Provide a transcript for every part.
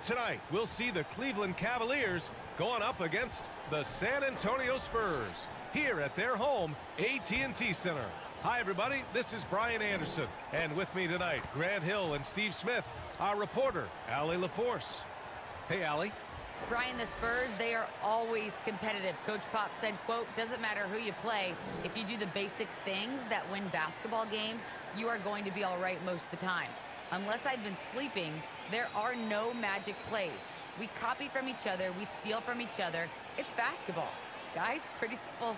up tonight, we'll see the Cleveland Cavaliers going up against the San Antonio Spurs here at their home AT&T Center. Hi, everybody. This is Brian Anderson. And with me tonight, Grant Hill and Steve Smith, our reporter, Allie LaForce. Hey, Allie. Brian, the Spurs, they are always competitive. Coach Pop said, quote, doesn't matter who you play. If you do the basic things that win basketball games, you are going to be all right most of the time. Unless I've been sleeping, there are no magic plays. We copy from each other. We steal from each other. It's basketball. Guys, pretty simple.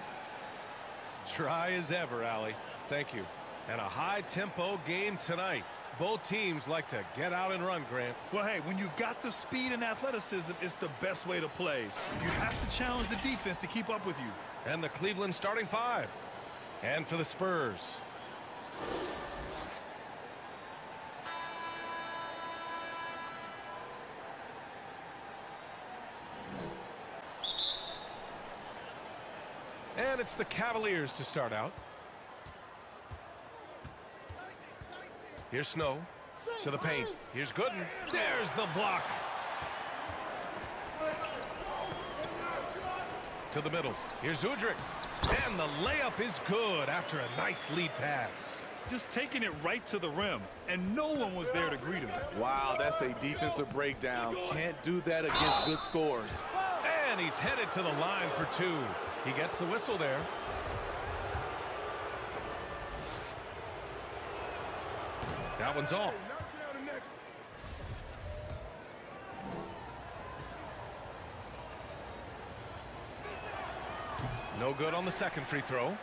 Try as ever, Allie. Thank you. And a high-tempo game tonight. Both teams like to get out and run, Grant. Well, hey, when you've got the speed and athleticism, it's the best way to play. You have to challenge the defense to keep up with you. And the Cleveland starting five. And for the Spurs. And it's the Cavaliers to start out. Here's Snow to the paint. Here's Gooden. There's the block. To the middle. Here's Udrih. And the layup is good after a nice lead pass. Just taking it right to the rim, and no one was there to greet him. Wow, that's a defensive breakdown. Can't do that against good scores. And he's headed to the line for two. He gets the whistle there. That one's off. No good on the second free throw.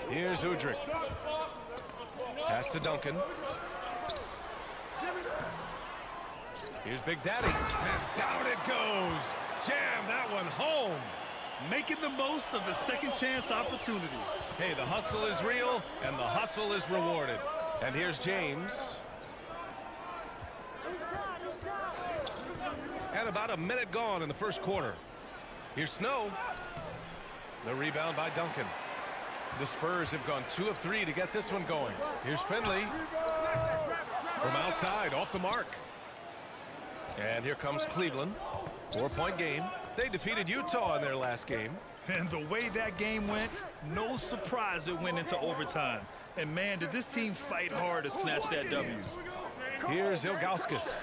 Here's Udrih. Pass to Duncan. Here's Big Daddy. And down it goes. Jam that one home. Making the most of the second chance opportunity. Hey, the hustle is real, and the hustle is rewarded. And here's James. And about a minute gone in the first quarter. Here's Snow. The rebound by Duncan. The Spurs have gone 2 of 3 to get this one going. Here's Finley. From outside, off the mark. And here comes Cleveland. 4-point game. They defeated Utah in their last game. And the way that game went, no surprise it went into overtime. And man, did this team fight hard to snatch that W. Here's Ilgauskas.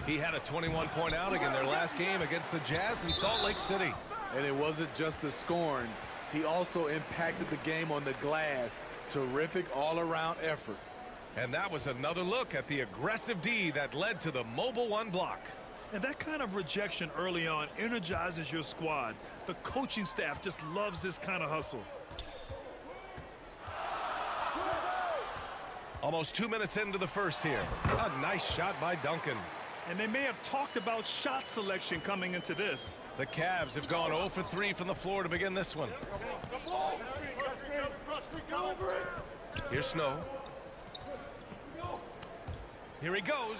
He had a 21-point outing in their last game against the Jazz in Salt Lake City. And it wasn't just the scoring. He also impacted the game on the glass. Terrific all-around effort. And that was another look at the aggressive D that led to the mobile one block. And that kind of rejection early on energizes your squad. The coaching staff just loves this kind of hustle. Almost 2 minutes into the first here. A nice shot by Duncan. And they may have talked about shot selection coming into this. The Cavs have gone 0 for 3 from the floor to begin this one. Here's Snow. Here he goes.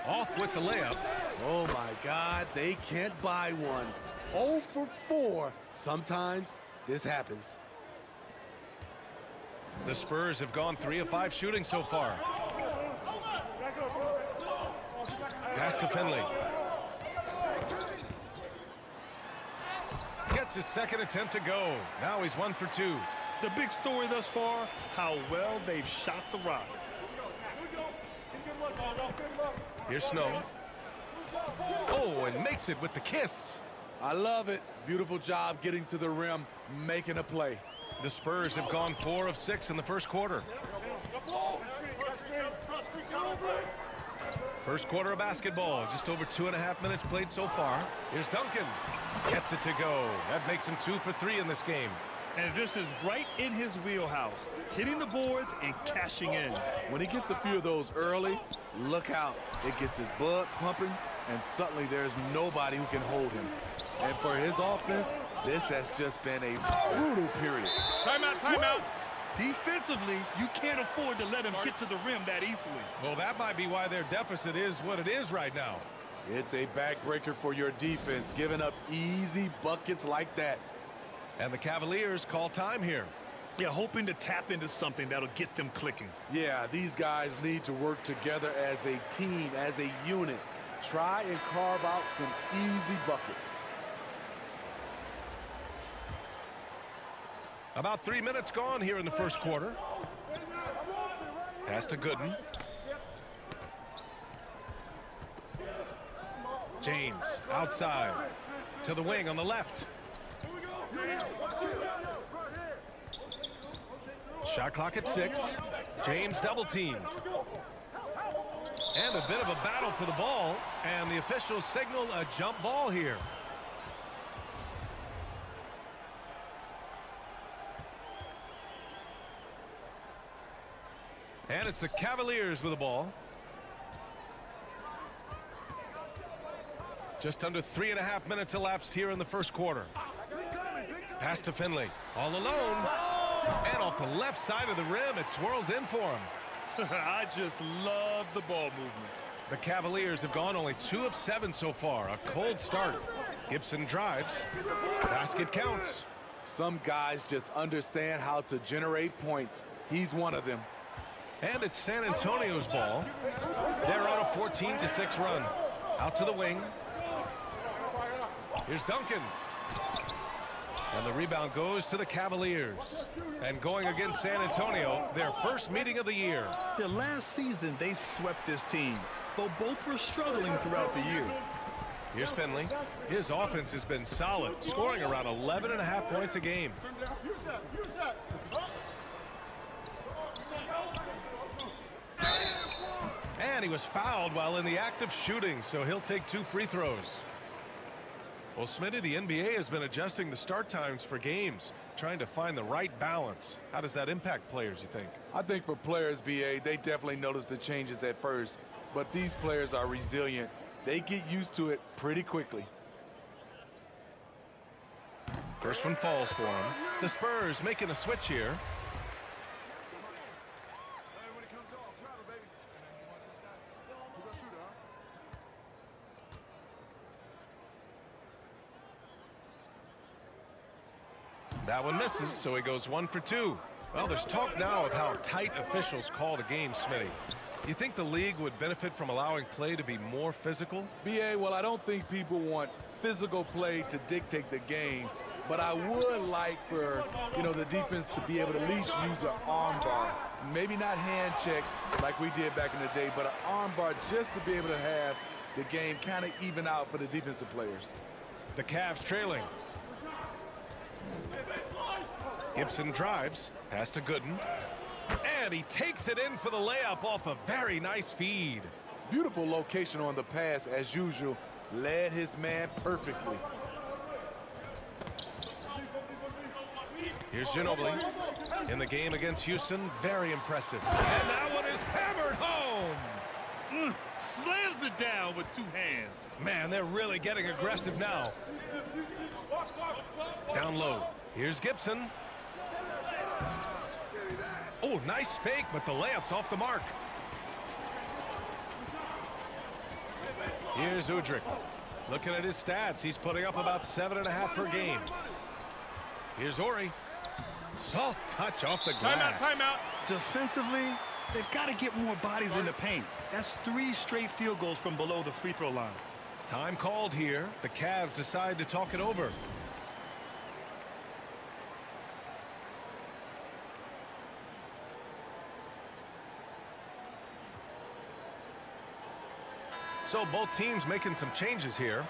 Off with the layup. Oh, my God, they can't buy one. 0 for 4. Sometimes this happens. The Spurs have gone 3 of 5 shooting so far. Pass to Finley. Gets his second attempt to go. Now he's 1 for 2. The big story thus far, how well they've shot the rock. Here's Snow. Oh, and makes it with the kiss. I love it. Beautiful job getting to the rim, making a play. The Spurs have gone 4 of 6 in the first quarter. First quarter of basketball, just over 2.5 minutes played so far. Here's Duncan. Gets it to go. That makes him 2 for 3 in this game. And this is right in his wheelhouse, hitting the boards and cashing in. When he gets a few of those early, look out. It gets his blood pumping, and suddenly there's nobody who can hold him. And for his offense, this has just been a brutal period. Timeout, timeout. Defensively, you can't afford to let him get to the rim that easily. Well, that might be why their deficit is what it is right now. It's a backbreaker for your defense, giving up easy buckets like that. And the Cavaliers call time here. Yeah, hoping to tap into something that'll get them clicking. Yeah, these guys need to work together as a team, as a unit. Try and carve out some easy buckets. About 3 minutes gone here in the first quarter. Pass to Gooden. James outside to the wing on the left. Shot clock at 6. James double teamed. And a bit of a battle for the ball, and the officials signal a jump ball here. And it's the Cavaliers with the ball. Just under 3.5 minutes elapsed here in the first quarter. Pass to Finley. All alone. And off the left side of the rim, it swirls in for him. I just love the ball movement. The Cavaliers have gone only 2 of 7 so far. A cold start. Gibson drives. Basket counts. Some guys just understand how to generate points. He's one of them. And it's San Antonio's ball. They're on a 14-6 run. Out to the wing. Here's Duncan. And the rebound goes to the Cavaliers. And going against San Antonio, their first meeting of the year. Yeah, last season, they swept this team, though both were struggling throughout the year. Here's Finley. His offense has been solid, scoring around 11.5 points a game. And he was fouled while in the act of shooting, so he'll take 2 free throws. Well, Smitty, the NBA has been adjusting the start times for games, trying to find the right balance. How does that impact players, you think? I think for players, BA, they definitely notice the changes at first. But these players are resilient. They get used to it pretty quickly. First one falls for him. The Spurs making a switch here. That one misses, so he goes 1 for 2. Well, there's talk now of how tight officials call the game, Smitty. You think the league would benefit from allowing play to be more physical? BA, well, I don't think people want physical play to dictate the game, but I would like for, the defense to be able to at least use an arm bar. Maybe not hand check like we did back in the day, but an arm bar just to be able to have the game kind of even out for the defensive players. The Cavs trailing. Gibson drives. Pass to Gooden. And he takes it in for the layup off a very nice feed. Beautiful location on the pass, as usual. Led his man perfectly. Here's Ginobili. In the game against Houston, very impressive. And that one is hammered home. Slams it down with 2 hands. Man, they're really getting aggressive now. Down low. Here's Gibson. Oh, nice fake, but the layup's off the mark. Here's Udrih. Looking at his stats, he's putting up about 7.5 per game. Here's Ori. Soft touch off the glass. Timeout. Defensively, they've got to get more bodies in the paint. That's 3 straight field goals from below the free throw line. Time called here. The Cavs decide to talk it over. So both teams making some changes here.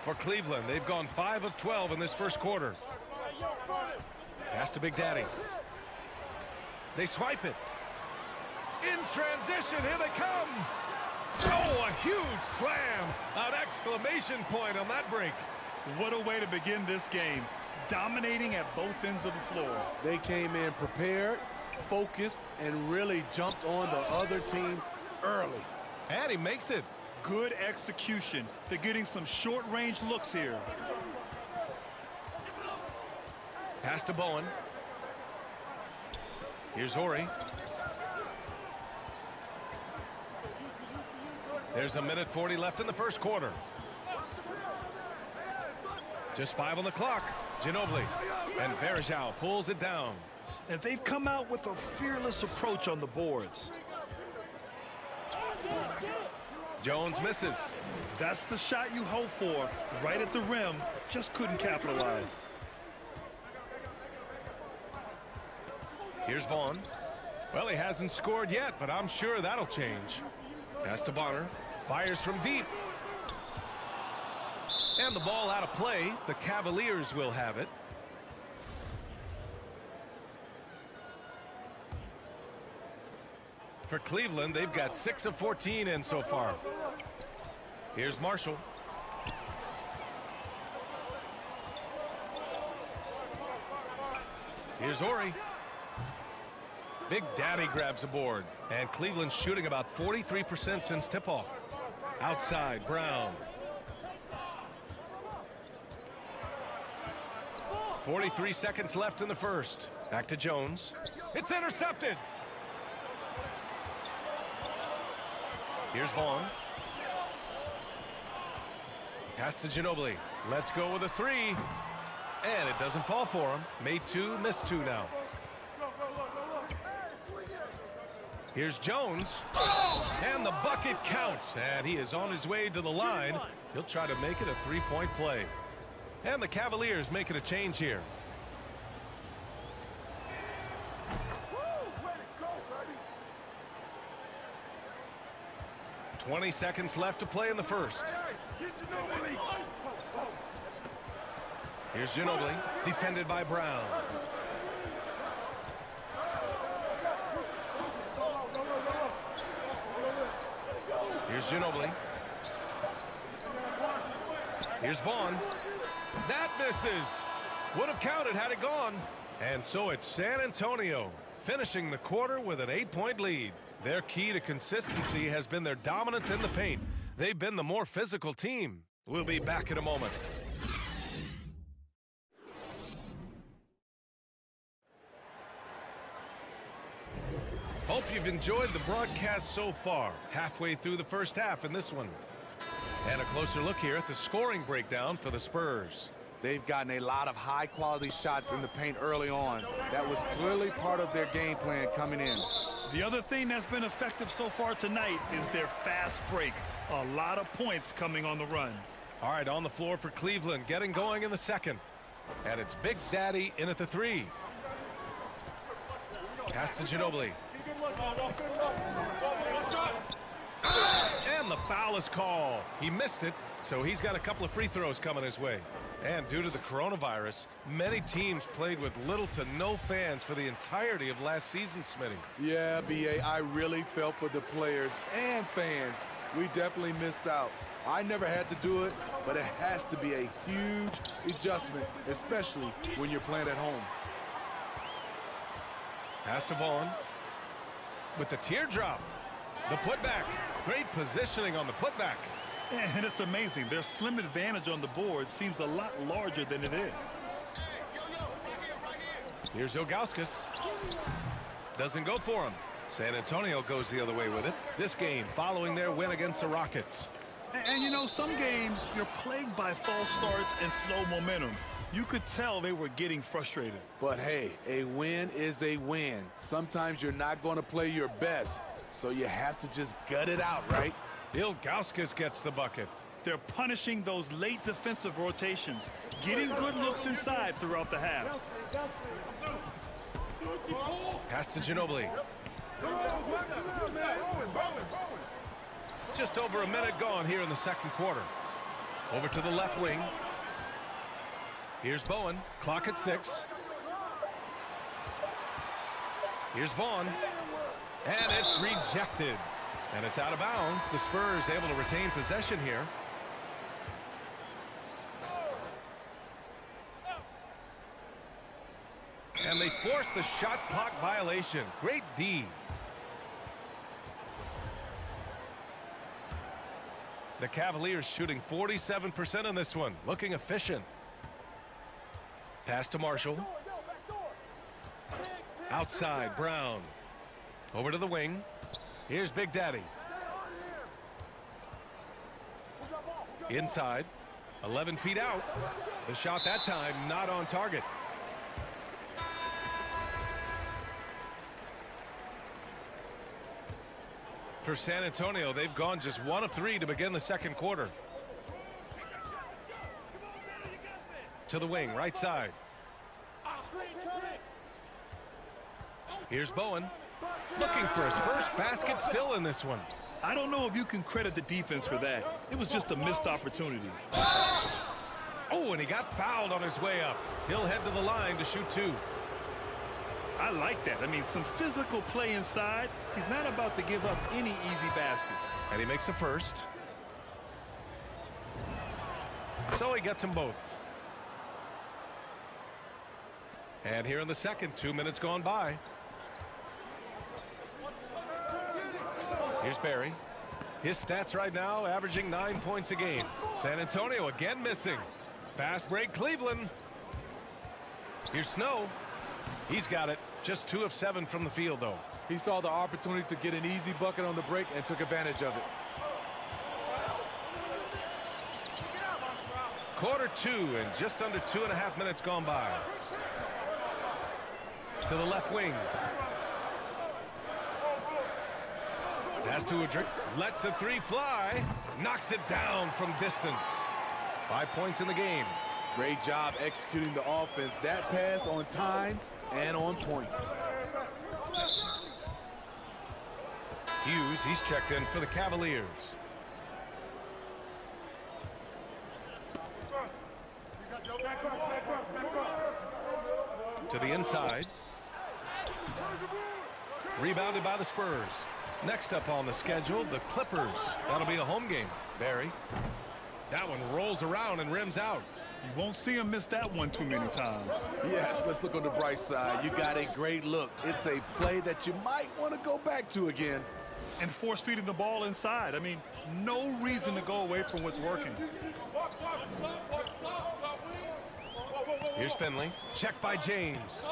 For Cleveland, they've gone 5 of 12 in this first quarter. Pass to Big Daddy. They swipe it. In transition, here they come. Oh, a huge slam. An exclamation point on that break. What a way to begin this game. Dominating at both ends of the floor. They came in prepared, focused, and really jumped on the other team early. And he makes it. Good execution. They're getting some short-range looks here. Pass to Bowen. Here's Ori. There's 1:40 left in the first quarter. Just 5 on the clock. Ginobili. And Verjao pulls it down. And they've come out with a fearless approach on the boards. Jones misses. That's the shot you hope for. Right at the rim. Just couldn't capitalize. Here's Vaughn. Well, he hasn't scored yet, but I'm sure that'll change. Pass to Bonner. Fires from deep. And the ball out of play. The Cavaliers will have it. For Cleveland, they've got 6 of 14 in so far. Here's Marshall. Here's Horry. Big Daddy grabs a board. And Cleveland's shooting about 43% since tip-off. Outside, Brown. 43 seconds left in the first. Back to Jones. It's intercepted. Here's Vaughn. Pass to Ginobili. Let's go with a three. And it doesn't fall for him. Made two, missed two now. Here's Jones. And the bucket counts. And he is on his way to the line. He'll try to make it a three-point play. And the Cavaliers making a change here. .20 seconds left to play in the first. Here's Ginobili, defended by Brown. Here's Ginobili. Here's Vaughn. That misses. Would have counted had it gone. And so it's San Antonio finishing the quarter with an 8-point lead. Their key to consistency has been their dominance in the paint. They've been the more physical team. We'll be back in a moment. Hope you've enjoyed the broadcast so far. Halfway through the first half in this one. And a closer look here at the scoring breakdown for the Spurs. They've gotten a lot of high-quality shots in the paint early on. That was clearly part of their game plan coming in. The other thing that's been effective so far tonight is their fast break. A lot of points coming on the run. All right, on the floor for Cleveland, getting going in the second. And it's Big Daddy in at the three. Pass to Ginobili. And the foul is called. He missed it, so he's got a couple of free throws coming his way. And due to the coronavirus, many teams played with little to no fans for the entirety of last season, Smitty. Yeah, B.A., I really felt for the players and fans. We definitely missed out. I never had to do it, but it has to be a huge adjustment, especially when you're playing at home. Pass to Vaughn. With the teardrop. The putback. Great positioning on the putback. And it's amazing. Their slim advantage on the board seems a lot larger than it is. Here's Ilgauskas. Doesn't go for him. San Antonio goes the other way with it. This game following their win against the Rockets. And you know, some games you're plagued by false starts and slow momentum. You could tell they were getting frustrated. But hey, a win is a win. Sometimes you're not going to play your best, so you have to just gut it out, right? Ilgauskas gets the bucket. They're punishing those late defensive rotations, getting good looks inside throughout the half. Pass to Ginobili. Just over a minute gone here in the second quarter. Over to the left wing. Here's Bowen. Clock at 6. Here's Vaughn. And it's rejected. And it's out of bounds. The Spurs able to retain possession here. And they force the shot clock violation. Great D. The Cavaliers shooting 47% in this one. Looking efficient. Pass to Marshall. Outside, Brown. Over to the wing. Here's Big Daddy. Inside. 11 feet out. The shot that time not on target. For San Antonio, they've gone just 1 of 3 to begin the second quarter. To the wing, right side. Here's Bowen. Looking for his first basket still in this one. I don't know if you can credit the defense for that. It was just a missed opportunity. Oh, and he got fouled on his way up. He'll head to the line to shoot 2. I like that. I mean, some physical play inside. He's not about to give up any easy baskets. And he makes the first. So he gets them both. And here in the second, 2 minutes gone by. Here's Barry. His stats right now averaging 9 points a game. San Antonio again missing. Fast break Cleveland. Here's Snow. He's got it. Just 2 of 7 from the field, though. He saw the opportunity to get an easy bucket on the break and took advantage of it. Quarter 2 and just under 2.5 minutes gone by. To the left wing. Pass to Udrih. Lets a 3 fly. Knocks it down from distance. 5 points in the game. Great job executing the offense. That pass on time and on point. Hughes, he's checked in for the Cavaliers. To the inside. Rebounded by the Spurs. Next up on the schedule, the Clippers. That'll be a home game. Barry. That one rolls around and rims out. You won't see him miss that one too many times. Yes, let's look on the bright side. You got a great look. It's a play that you might want to go back to again. And force feeding the ball inside. I mean, no reason to go away from what's working. Here's Finley. Checked by James.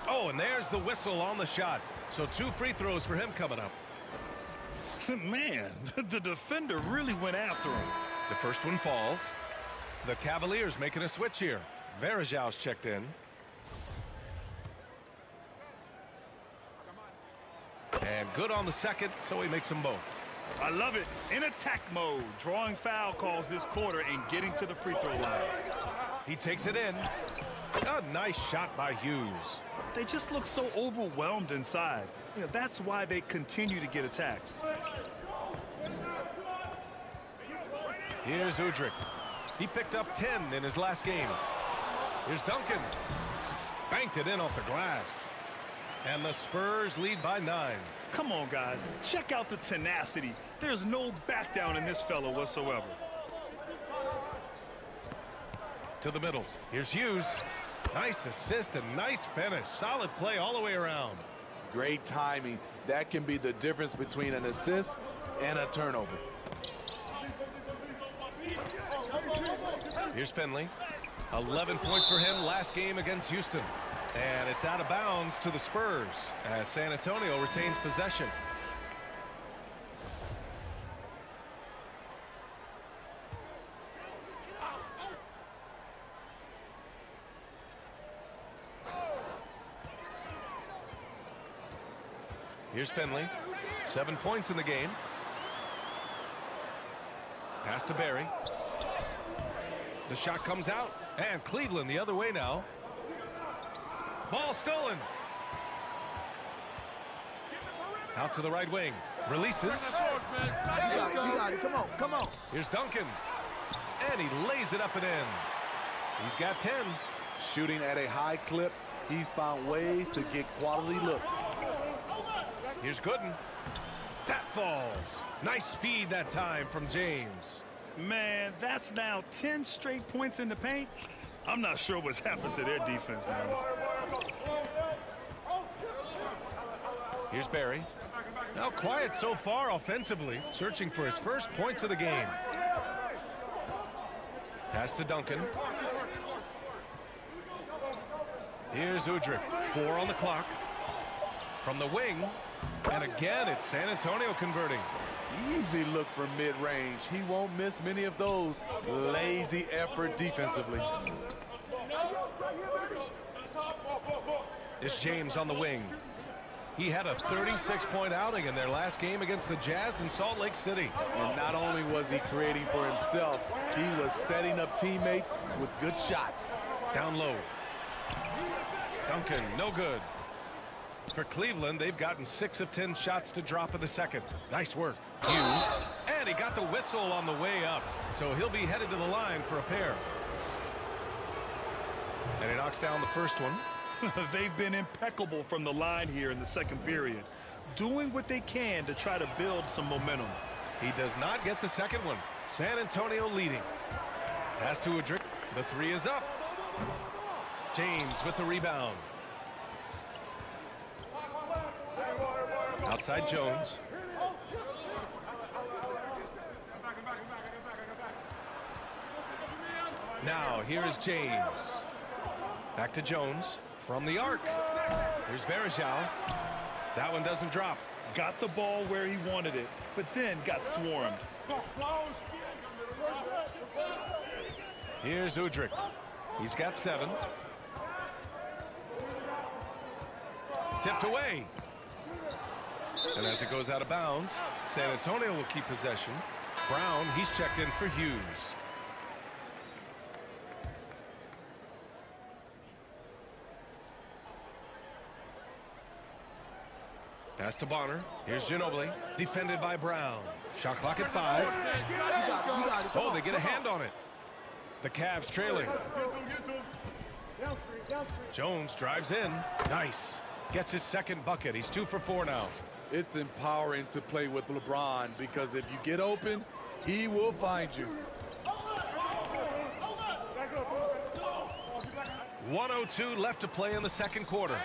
Oh, and there's the whistle on the shot. So 2 free throws for him coming up. Man, the defender really went after him. The first one falls. The Cavaliers making a switch here. Varejão's checked in. And good on the second, so he makes them both. I love it. In attack mode, drawing foul calls this quarter and getting to the free throw line. He takes it in. A nice shot by Hughes. They just look so overwhelmed inside. You know, that's why they continue to get attacked. Here's Udrih. He picked up 10 in his last game. Here's Duncan. Banked it in off the glass. And the Spurs lead by 9. Come on, guys. Check out the tenacity. There's no back down in this fellow whatsoever. To the middle. Here's Hughes. Nice assist and nice finish. Solid play all the way around. Great timing. That can be the difference between an assist and a turnover. Here's Finley. 11 points for him last game against Houston. And it's out of bounds to the Spurs as San Antonio retains possession. Here's Finley. 7 points in the game. Pass to Barry. The shot comes out. And Cleveland the other way now. Ball stolen. Out to the right wing. Releases. You got it. Come on, come on. Here's Duncan. And he lays it up and in. He's got 10. Shooting at a high clip. He's found ways to get quality looks. Here's Gooden. That falls. Nice feed that time from James. Man, that's now 10 straight points in the paint. I'm not sure what's happened to their defense, man. Here's Barry. Now quiet so far offensively, searching for his first points of the game. Pass to Duncan. Here's Udrih. 4 on the clock. From the wing. And again, it's San Antonio converting. Easy look from mid-range. He won't miss many of those. Lazy effort defensively. It's James on the wing. He had a 36-point outing in their last game against the Jazz in Salt Lake City. And not only was he creating for himself, he was setting up teammates with good shots. Down low. Duncan, no good. For Cleveland, they've gotten 6 of 10 shots to drop in the second. Nice work. Hughes. And he got the whistle on the way up. So he'll be headed to the line for a pair. And he knocks down the first one. They've been impeccable from the line here in the second period, doing what they can to try to build some momentum. He does not get the second one. San Antonio leading. Pass to Udrih. The three is up. James with the rebound. Outside Jones. Now here is James. Back to Jones. From the arc. Here's Varejao. That one doesn't drop. Got the ball where he wanted it, but then got swarmed. Here's Udrih. He's got 7. Tipped away. And as it goes out of bounds, San Antonio will keep possession. Brown, he's checked in for Hughes. Pass to Bonner. Here's Ginobili. Defended by Brown. Shot clock at 5. Oh, they get a hand on it. The Cavs trailing. Jones drives in. Nice. Gets his second bucket. He's 2 for 4 now. It's empowering to play with LeBron because if you get open, he will find you. 1:02 left to play in the second quarter.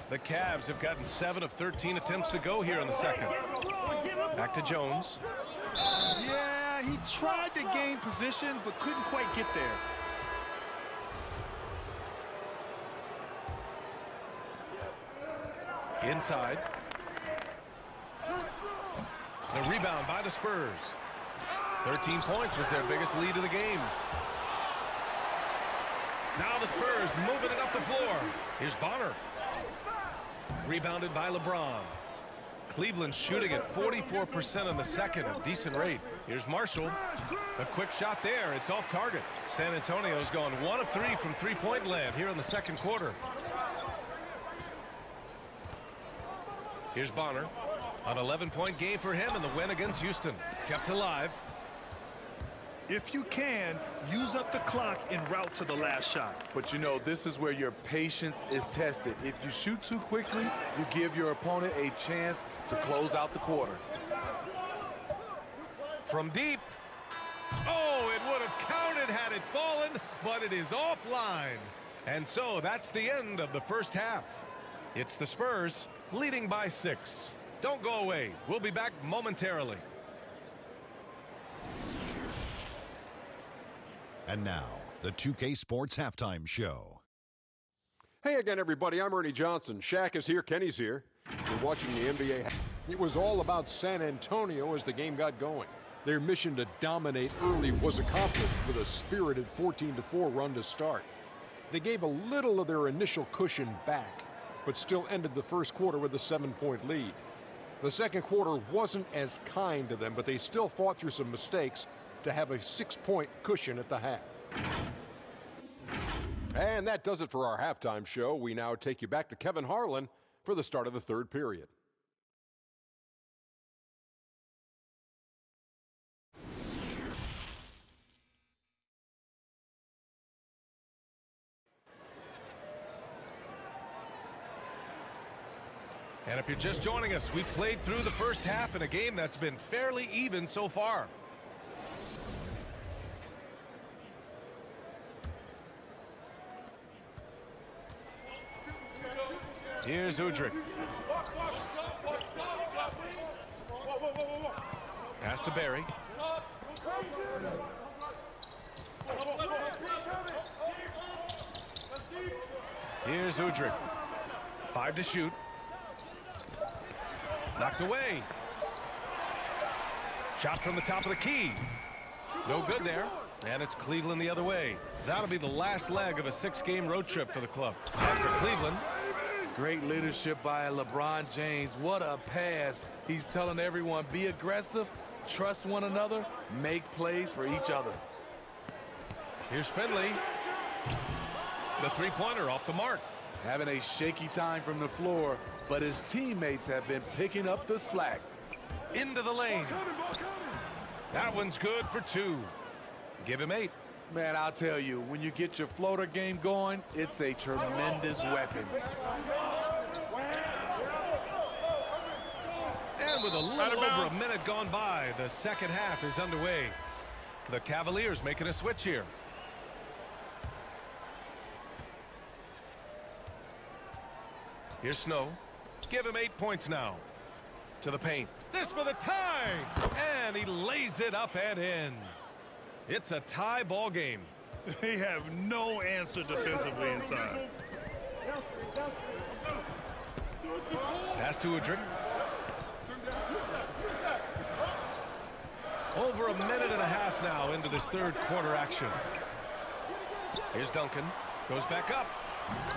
The Cavs have gotten 7 of 13 attempts to go here in the second. Back to Jones. Yeah, he tried to gain position, but couldn't quite get there. Inside. The rebound by the Spurs. 13 points was their biggest lead of the game. Now the Spurs moving it up the floor. Here's Bonner. Rebounded by LeBron. Cleveland shooting at 44% in the second, a decent rate. Here's Marshall. A quick shot there. It's off target. San Antonio's gone 1 of 3 from three-point land here in the second quarter. Here's Bonner. An 11-point game for him in the win against Houston. Kept alive. If you can, use up the clock en route to the last shot. But you know, this is where your patience is tested. If you shoot too quickly, you give your opponent a chance to close out the quarter. From deep. Oh, it would have counted had it fallen, but it is offline. And so that's the end of the first half. It's the Spurs leading by 6. Don't go away. We'll be back momentarily. And now, the 2K Sports Halftime Show. Hey again, everybody. I'm Ernie Johnson. Shaq is here. Kenny's here. You're watching the NBA. It was all about San Antonio as the game got going. Their mission to dominate early was accomplished with a spirited 14-4 run to start. They gave a little of their initial cushion back, but still ended the first quarter with a 7-point lead. The second quarter wasn't as kind to them, but they still fought through some mistakes to have a 6-point cushion at the half. And that does it for our halftime show. We now take you back to Kevin Harlan for the start of the third period. And if you're just joining us, we've played through the first half in a game that's been fairly even so far. Here's Udrih. Pass to Barry. Here's Udrih. 5 to shoot. Knocked away. Shot from the top of the key. No good there. And it's Cleveland the other way. That'll be the last leg of a 6-game road trip for the club. And for Cleveland, great leadership by LeBron James. What a pass. He's telling everyone, be aggressive, trust one another, make plays for each other. here's Finley. The three-pointer off the mark. Having a shaky time from the floor, but his teammates have been picking up the slack. Into the lane. That one's good for 2. Give him 8. Man, I'll tell you, when you get your floater game going, it's a tremendous weapon. And with a little over a minute gone by, the second half is underway. The Cavaliers making a switch here. Here's Snow. Give him 8 points now. To the paint. This for the tie. And he lays it up and in. It's a tie ball game. They have no answer defensively inside. Pass to Udrih. Over a minute and a half now into this third quarter action. Here's Duncan. Goes back up.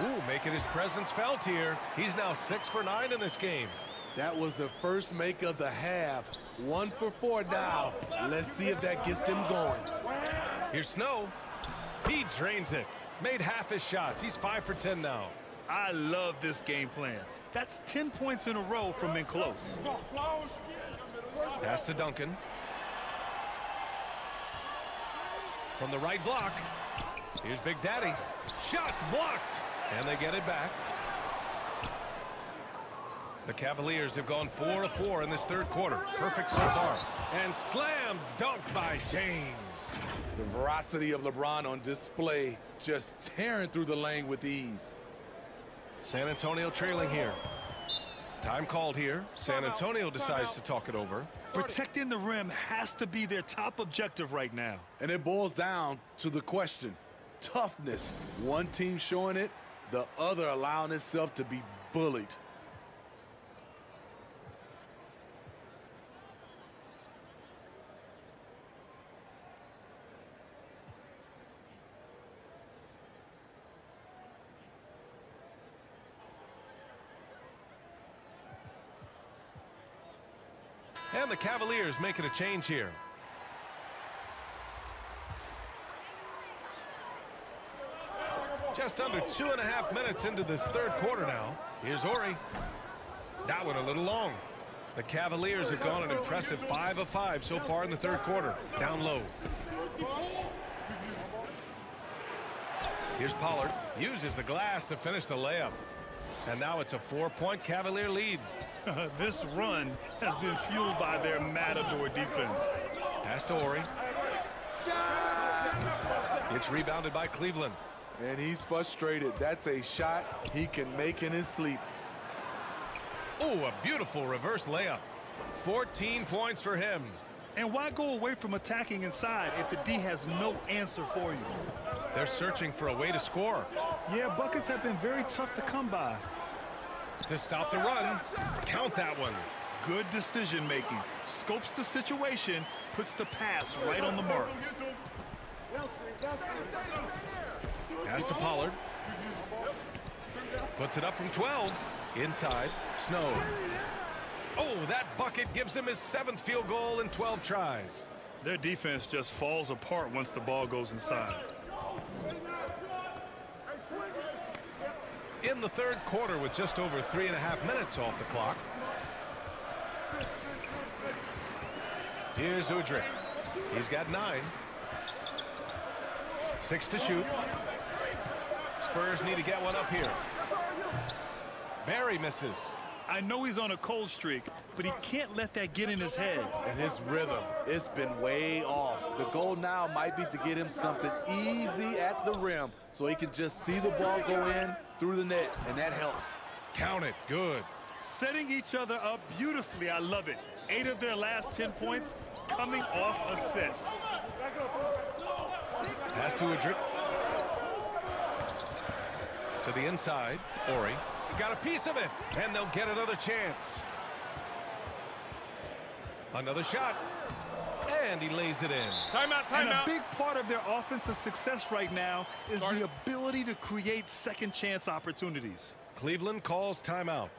Ooh, making his presence felt here. He's now 6 for 9 in this game. That was the first make of the half. 1 for 4 now. Let's see if that gets them going. Here's Snow. He drains it. Made half his shots. He's 5 for 10 now. I love this game plan. That's 10 points in a row from in close. Pass to Duncan. From the right block. Here's Big Daddy. Shots blocked. And they get it back. The Cavaliers have gone 4 of 4 in this third quarter. Perfect so far. And slam dunk by James. The veracity of LeBron on display, just tearing through the lane with ease. San Antonio trailing here. Time called here. San Antonio decides to talk it over. Protecting the rim has to be their top objective right now. And it boils down to the question. Toughness. One team showing it, the other allowing itself to be bullied. And the Cavaliers making a change here. Just under 2.5 minutes into this third quarter now. Here's Horry. That one a little long. The Cavaliers have gone an impressive 5 of 5 so far in the third quarter. Down low. Here's Pollard. Uses the glass to finish the layup. And now it's a 4-point Cavalier lead. This run has been fueled by their matador defense. Pass to Horry. It's rebounded by Cleveland. And he's frustrated. That's a shot he can make in his sleep. Oh, a beautiful reverse layup. 14 points for him. And why go away from attacking inside if the D has no answer for you? They're searching for a way to score. Yeah, buckets have been very tough to come by. To stop the run. Count that one. Good decision making. Scopes the situation, puts the pass right on the mark. Pass to Pollard. Puts it up from 12. Inside. Snow. Oh, that bucket gives him his 7th field goal in 12 tries. Their defense just falls apart once the ball goes inside. In the third quarter with just over 3.5 minutes off the clock. Here's Udrih. He's got 9. 6 to shoot. Spurs need to get one up here. Barry misses. I know he's on a cold streak, but he can't let that get in his head. And his rhythm, it's been way off. The goal now might be to get him something easy at the rim so he can just see the ball go in through the net, and that helps. Count it. Good. Setting each other up beautifully. I love it. 8 of their last 10 points coming off assists. Pass to Udrih. To the inside. Horry got a piece of it, and they'll get another chance. Another shot. And he lays it in. Timeout, timeout. And a big part of their offensive success right now is the ability to create second chance opportunities. Cleveland calls timeout.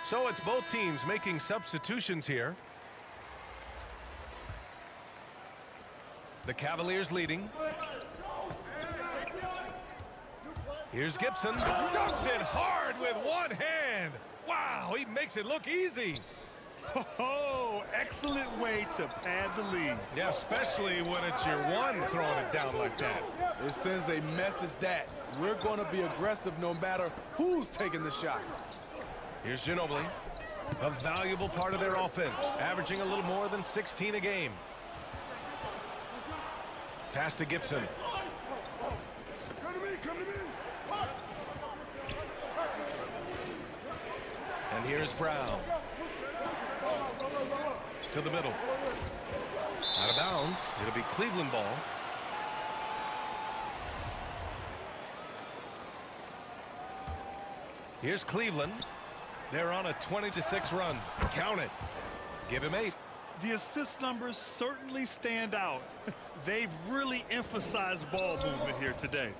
So it's both teams making substitutions here. The Cavaliers leading. Here's Gibson. Dunks it hard with one hand. Wow, he makes it look easy. Oh, excellent way to pad the lead. Yeah, especially when it's your one throwing it down like that. It sends a message that we're going to be aggressive no matter who's taking the shot. Here's Ginobili, a valuable part of their offense, averaging a little more than 16 a game. Pass to Gibson. And here's Brown. To the middle. Out of bounds. It'll be Cleveland ball. Here's Cleveland. They're on a 20-6 run. Count it. Give him 8. The assist numbers certainly stand out. They've really emphasized ball movement here today.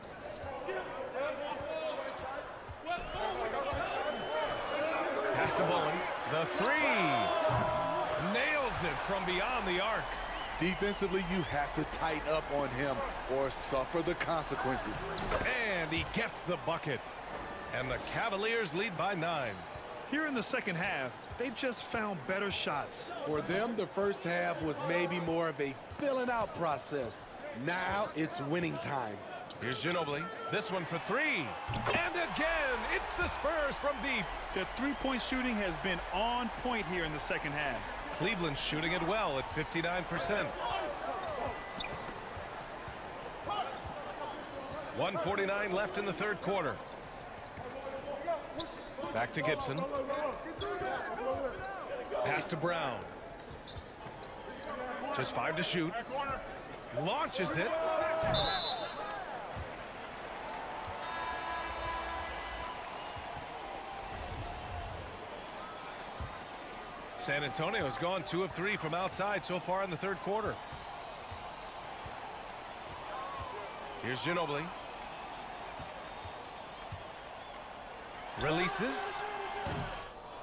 Pass to Bowen. The 3. Nails it from beyond the arc. Defensively, you have to tighten up on him or suffer the consequences. And he gets the bucket. And the Cavaliers lead by 9. Here in the second half, they've just found better shots. For them, the first half was maybe more of a filling out process. Now it's winning time. Here's Ginobili. This one for 3. And again, it's the Spurs from deep. Their three-point shooting has been on point here in the second half. Cleveland's shooting it well at 59%. 1:49 left in the third quarter. Back to Gibson. Pass to Brown. Just 5 to shoot. Launches it. San Antonio's gone 2 of 3 from outside so far in the third quarter. Here's Ginobili. Releases.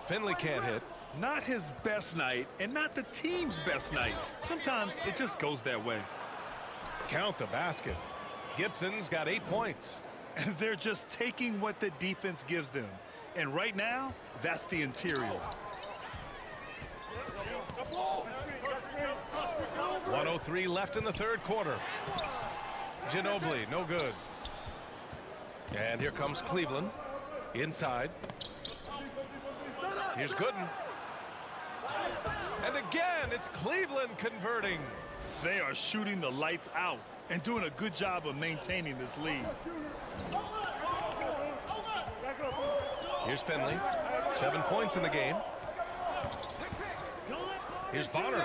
Finley can't hit. Not his best night and not the team's best night. Sometimes it just goes that way. Count the basket. Gibson's got 8 points. And they're just taking what the defense gives them. And right now, that's the interior. 1:03 left in the third quarter. Ginobili, no good. And here comes Cleveland. Inside. Here's Gooden. And again, it's Cleveland converting. They are shooting the lights out and doing a good job of maintaining this lead. Here's Finley. 7 points in the game. Here's Bonner.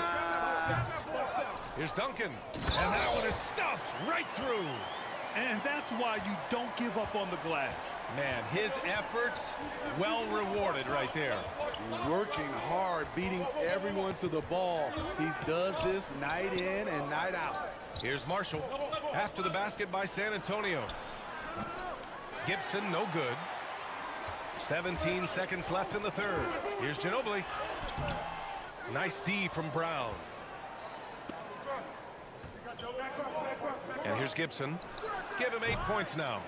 Here's Duncan. And that one is stuffed right through. And that's why you don't give up on the glass. Man, his efforts well rewarded right there. Working hard, beating everyone to the ball. He does this night in and night out. Here's Marshall. After the basket by San Antonio. Gibson, no good. 17 seconds left in the third. Here's Ginobili. Nice D from Brown. And here's Gibson. Give him 8 points now.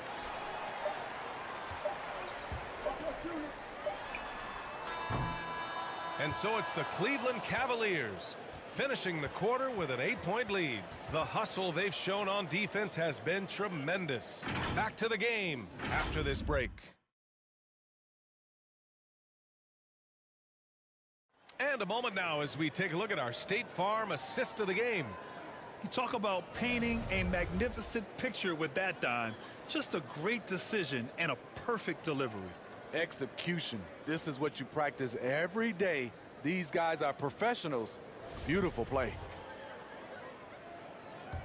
And so it's the Cleveland Cavaliers finishing the quarter with an 8-point lead. The hustle they've shown on defense has been tremendous. Back to the game after this break. And a moment now as we take a look at our State Farm assist of the game. You talk about painting a magnificent picture with that dime. Just a great decision and a perfect delivery. Execution. This is what you practice every day. These guys are professionals. Beautiful play.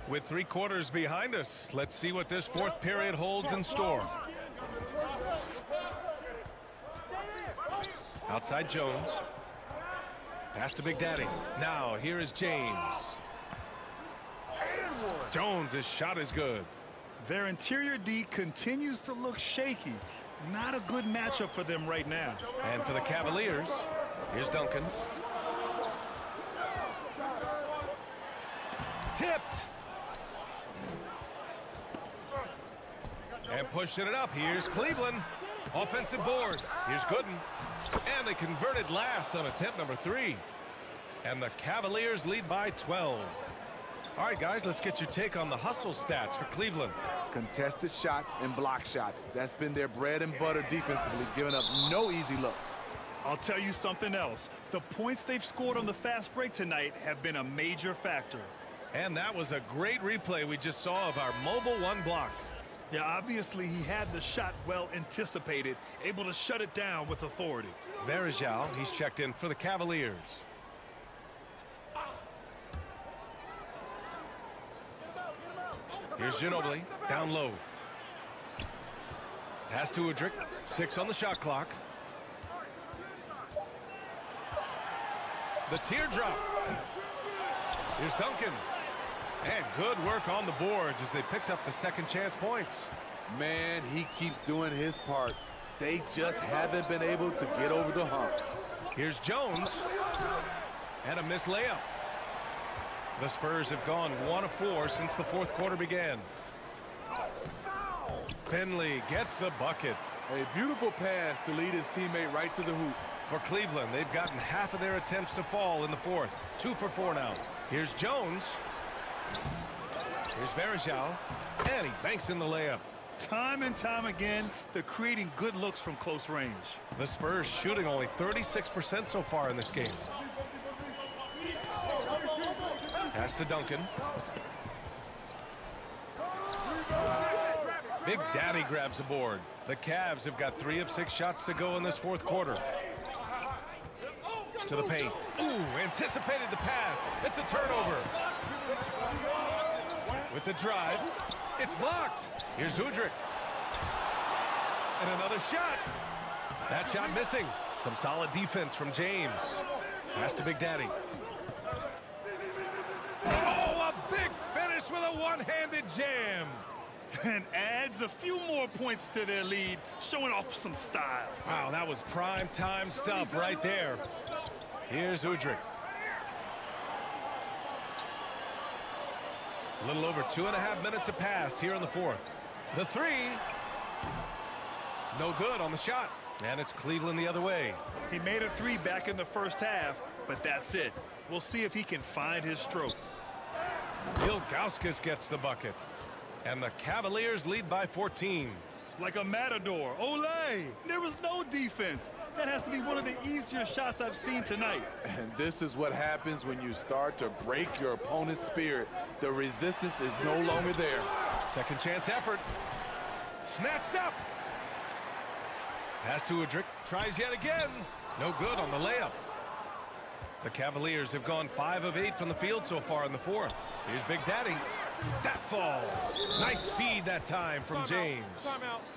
With 3 quarters behind us, let's see what this fourth period holds in store. Outside Jones. Pass to Big Daddy. Now here is James. Jones' his shot is good. Their interior D continues to look shaky. Not a good matchup for them right now. And for the Cavaliers, here's Duncan. Tipped. And pushing it up. Here's Cleveland. Offensive board. Here's Gooden. And they converted last on attempt number 3. And the Cavaliers lead by 12. All right, guys, let's get your take on the hustle stats for Cleveland. Contested shots and block shots. That's been their bread and butter defensively, giving up no easy looks. I'll tell you something else. The points they've scored on the fast break tonight have been a major factor. And that was a great replay we just saw of our mobile one block. Yeah, obviously he had the shot well anticipated, able to shut it down with authority. Verjao, he's checked in for the Cavaliers. Here's Ginobili, down low. Pass to Udrih, 6 on the shot clock. The teardrop. Here's Duncan. And good work on the boards as they picked up the second chance points. Man, he keeps doing his part. They just haven't been able to get over the hump. Here's Jones. And a missed layup. The Spurs have gone 1 of 4 since the fourth quarter began. Finley gets the bucket. A beautiful pass to lead his teammate right to the hoop. For Cleveland, they've gotten half of their attempts to fall in the fourth. 2 for 4 now. Here's Jones. Here's Verjao. And he banks in the layup. Time and time again, they're creating good looks from close range. The Spurs shooting only 36% so far in this game. Pass to Duncan. Big Daddy grabs a board. The Cavs have got 3 of 6 shots to go in this fourth quarter. To the paint. Ooh, anticipated the pass. It's a turnover. With the drive. It's blocked. Here's Udrih. And another shot. That shot missing. Some solid defense from James. Pass to Big Daddy. Oh, a big finish with a one-handed jam. And adds a few more points to their lead, showing off some style. Wow, that was prime time stuff right there. Here's Udrih. A little over 2.5 minutes have passed here in the fourth. The 3. No good on the shot. And it's Cleveland the other way. He made a 3 back in the first half, but that's it. We'll see if he can find his stroke. Ilgauskas gets the bucket. And the Cavaliers lead by 14. Like a matador. Olé! There was no defense. That has to be one of the easier shots I've seen tonight. And this is what happens when you start to break your opponent's spirit. The resistance is no longer there. Second chance effort. Snatched up. Pass to Udrih. Tries yet again. No good on the layup. The Cavaliers have gone 5 of 8 from the field so far in the fourth. Here's Big Daddy. That falls. Nice feed that time from James.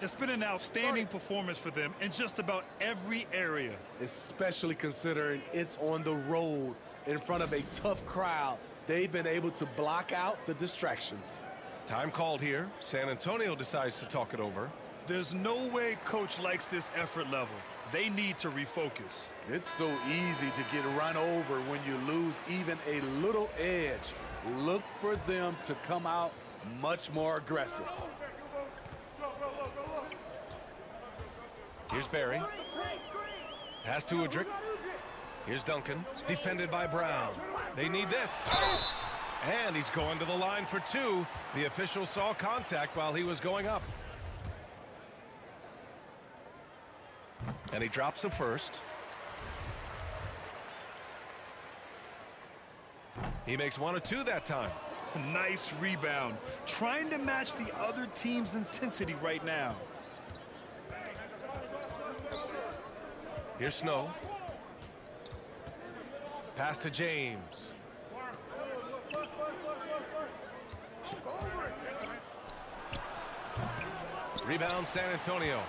It's been an outstanding performance for them in just about every area. Especially considering it's on the road in front of a tough crowd. They've been able to block out the distractions. Time called here. San Antonio decides to talk it over. There's no way coach likes this effort level. They need to refocus. It's so easy to get run over when you lose even a little edge. Look for them to come out much more aggressive. Here's Barry. Pass to Udrih. Here's Duncan. Defended by Brown. They need this. And he's going to the line for 2. The official saw contact while he was going up. And he drops the first. He makes 1 of 2 that time. Nice rebound. Trying to match the other team's intensity right now. Here's Snow. Pass to James. Rebound San Antonio.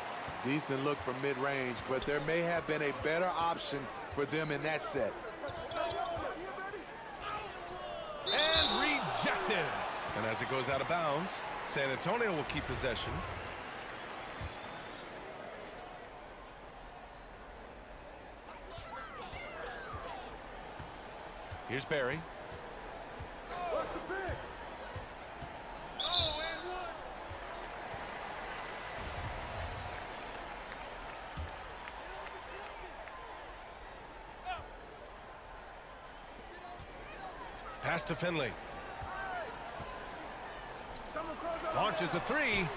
Decent look from mid-range, but there may have been a better option for them in that set. And rejected. And as it goes out of bounds, San Antonio will keep possession. Here's Barry. Pass to Finley. Launches a three.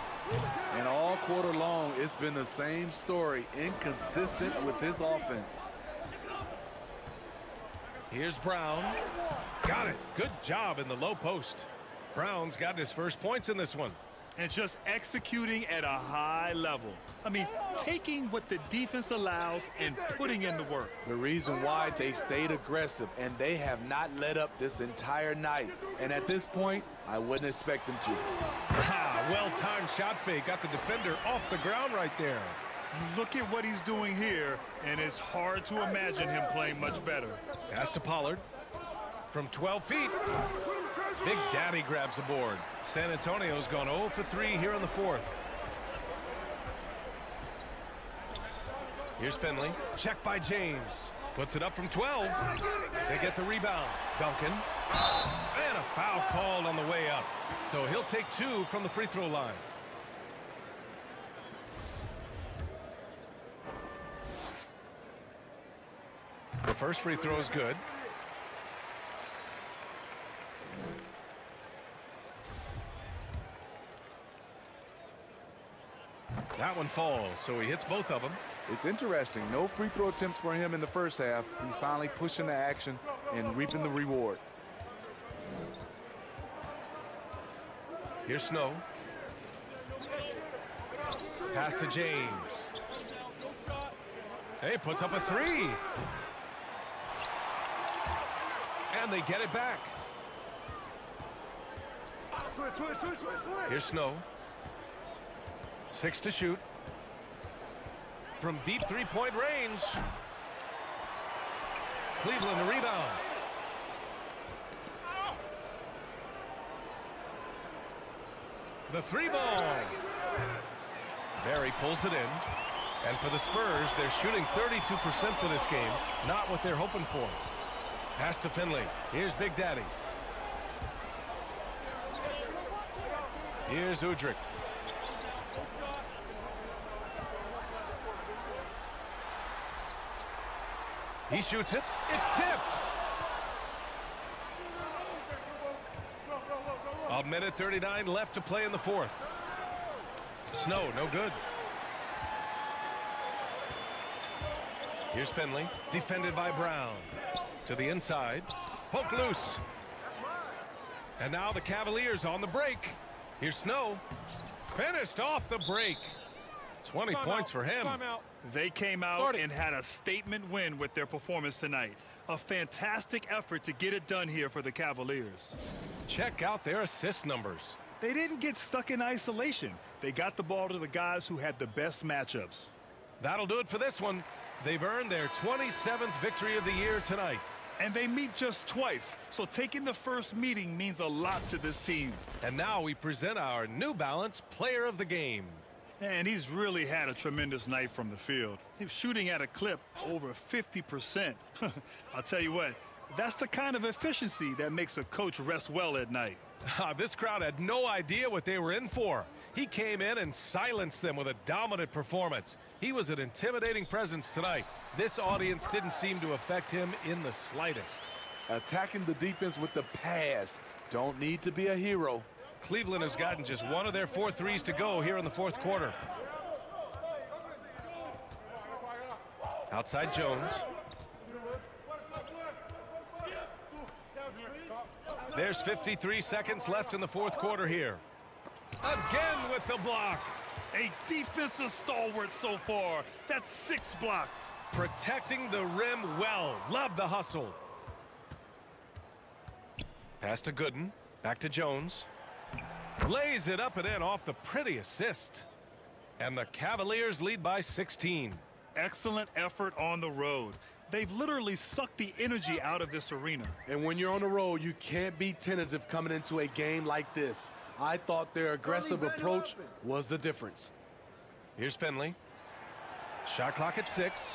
And all quarter long, it's been the same story. Inconsistent with his offense. Here's Brown. Got it. Good job in the low post. Brown's got his first points in this one. And just executing at a high level. I mean, taking what the defense allows and putting in the work. The reason why they stayed aggressive, and they have not let up this entire night. And at this point, I wouldn't expect them to. Well-timed shot fake. Got the defender off the ground right there. Look at what he's doing here, and it's hard to imagine him playing much better. Pass to Pollard. From 12 feet. Big Daddy grabs a board. San Antonio's gone 0 for 3 here in the fourth. Here's Finley. Check by James. Puts it up from 12. They get the rebound. Duncan. And a foul called on the way up. So he'll take 2 from the free throw line. The first free throw is good. That one falls, so he hits both of them. It's interesting. No free throw attempts for him in the first half. He's finally pushing the action and reaping the reward. Here's Snow. Pass to James. Hey, puts up a 3. And they get it back. Here's Snow. 6 to shoot. From deep three-point range. Cleveland the rebound. The 3-ball. Barry pulls it in. And for the Spurs, they're shooting 32% for this game. Not what they're hoping for. Pass to Finley. Here's Big Daddy. Here's Udrich. He shoots it. It's tipped. A minute 39 left to play in the fourth. Snow, no good. Here's Finley, defended by Brown. To the inside. Poke loose. And now the Cavaliers on the break. Here's Snow. Finished off the break. 20 points for him. They came out and had a statement win with their performance tonight. A fantastic effort to get it done here for the Cavaliers. Check out their assist numbers. They didn't get stuck in isolation. They got the ball to the guys who had the best matchups. That'll do it for this one. They've earned their 27th victory of the year tonight. And they meet just twice, so taking the first meeting means a lot to this team. And now we present our New Balance Player of the Game. And he's really had a tremendous night from the field. He's shooting at a clip over 50%. I'll tell you what, that's the kind of efficiency that makes a coach rest well at night. This crowd had no idea what they were in for. He came in and silenced them with a dominant performance. He was an intimidating presence tonight. This audience didn't seem to affect him in the slightest. Attacking the defense with the pass. Don't need to be a hero. Cleveland has gotten just one of their 4 threes to go here in the fourth quarter. Outside Jones. There's 53 seconds left in the fourth quarter here. Again with the block. A defensive stalwart so far. That's 6 blocks. Protecting the rim well. Love the hustle. Pass to Gooden. Back to Jones. Lays it up and in off the pretty assist. And the Cavaliers lead by 16. Excellent effort on the road. They've literally sucked the energy out of this arena. And when you're on the road, you can't be tentative coming into a game like this. I thought their aggressive approach was the difference. Here's Finley. Shot clock at 6.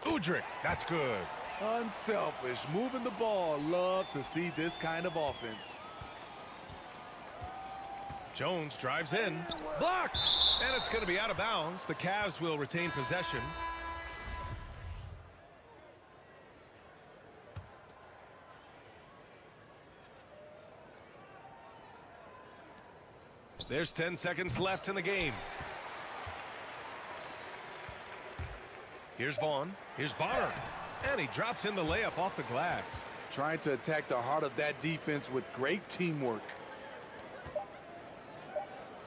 Udrih, that's good. Unselfish, moving the ball. Love to see this kind of offense. Jones drives in. Blocked! And it's going to be out of bounds. The Cavs will retain possession. There's 10 seconds left in the game. Here's Vaughn. Here's Barr. And he drops in the layup off the glass. Trying to attack the heart of that defense with great teamwork.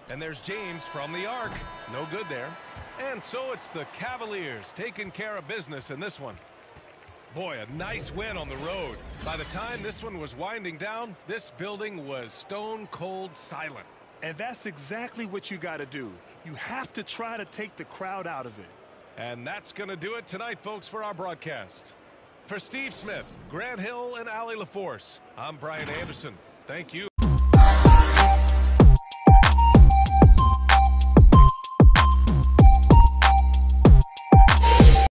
And there's James from the arc. No good there. And so it's the Cavaliers taking care of business in this one. Boy, a nice win on the road. By the time this one was winding down, this building was stone cold silent. And that's exactly what you got to do. You have to try to take the crowd out of it. And that's going to do it tonight, folks, for our broadcast. For Steve Smith, Grant Hill, and Allie LaForce, I'm Brian Anderson. Thank you.